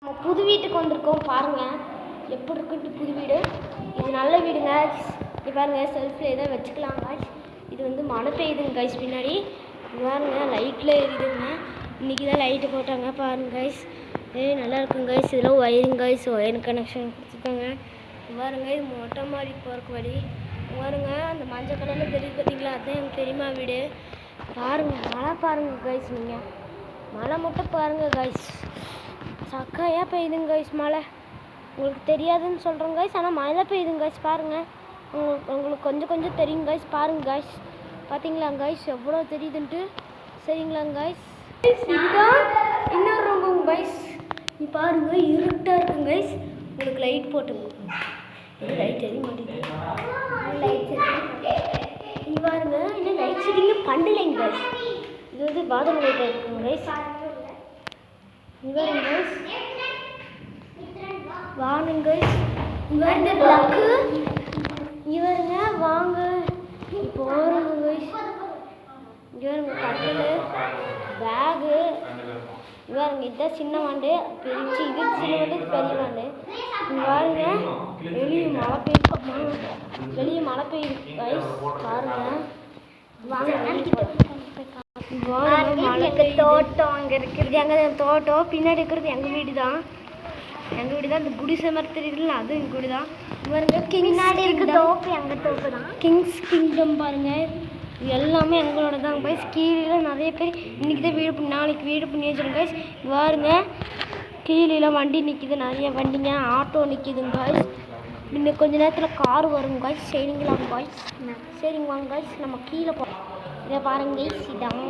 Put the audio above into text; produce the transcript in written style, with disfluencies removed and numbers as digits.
நம்ம புது வீட்டுக்கு வந்திருக்கோம் பாருங்கள் எப்படி இருக்குன்ட்டு. புது வீடு இது நல்ல வீடுங்க. இது பாருங்கள் செல்ஃபில் எதாவது வச்சுக்கலாம் காய்ஸ். இது வந்து மழை பெய்யுதுங்க காய்ஸ். பின்னாடி பாருங்க லைட்டில் எரியுதுங்க. இன்றைக்கி தான் லைட்டு போட்டாங்க பாருங்க காய்ஸ். நல்லா இருக்குங்க காய்ஸ். இதெல்லாம் ஒயரிங் காய்ஸ், ஒயர் கனெக்ஷன் கொடுத்துருக்காங்க. பாருங்க இது மொட்டை மாடி போகிறக்கு வழி பாருங்க. அந்த மஞ்சள் கலரில் தெரியுது பார்த்தீங்களா, அதுதான் எனக்கு தெரியுமா வீடு. பாருங்கள் மழை பாருங்கள் காய்ஸ். நீங்கள் மழை மட்டும் பாருங்கள் காய்ஸ். சக்கையாக பெய்யுதுங்க காய்ஸ் மழை. உங்களுக்கு தெரியாதுன்னு சொல்கிறேங்க காய்ஸ், ஆனால் மழை பெய்யுதுங்க காய்ஸ். பாருங்கள் உங்களுக்கு கொஞ்சம் கொஞ்சம் தெரியும் காய்ஸ். பாருங்கள் காய்ஸ், பார்த்தீங்களா காய்ஸ் எவ்வளோ தெரியுதுன்ட்டு. சரிங்களாங்க காய்ஸ், இதுதான் இன்னொரு ரூமுங்க காய்ஸ். நீ பாருங்கள் இருட்டாக இருக்குங்க காய்ஸ். உங்களுக்கு லைட் போட்டுங்க. இது லைட் எரிய மாட்டேங்குது. லைட் இது பாருங்க இன்னும் லைட் செட்டிங்கே பண்ணலைங்க காய்ஸ். இது வந்து பாத்ரூம் லைட்டாக இருக்குங்க காய்ஸ். இவருங்க கைஸ், வாங்க கைஸ். இவருங்க பிளாக்கு, இவருங்க வாங்க இப்போ வருங்க கைஸ். இவருங்க கட்டில், பேகு, இவருங்க இதுதான் சின்ன வாண்டு பிரிச்சு, இது சின்ன வாண்டு, இது பெரிய வாண்டு. பாருங்க வெளியே மழை பெய்யுது, வெளியே மழை பெய்யுது கைஸ். பாருங்க வாங்க தோட்டம் அங்கே இருக்கிறது எங்கள் தோட்டம், பின்னாடி இருக்கிறது எங்கள் வீடு தான். எங்கள் வீடு தான். இந்த குடிசை மாதிரி தெரியுதுல்ல, அது எங்கள் வீடு தான். பாருங்க பின்னாடி இருக்க தோப்பு எங்கள் தோப்பு தான். கிங்ஸ் கிங்டம் பாருங்கள், இது எல்லாமே எங்களோட தான் கைஸ். கீழே நிறைய பேர் இன்றைக்கி தான் வீடு நாளைக்கு வீடு பண்ணி வச்சுருங்க கைஸ். பாருங்க கீழெலாம் வண்டி நிற்கிது, நிறைய வண்டிங்க, ஆட்டோ நிற்கிதுங்க கைஸ். இன்னும் கொஞ்சம் நேரத்தில் கார் வரும் கைஸ். சரிங்களா கைஸ், சரிங்க வாங்க கைஸ் நம்ம கீழே இதை பாருங்க கைஸ். இதான்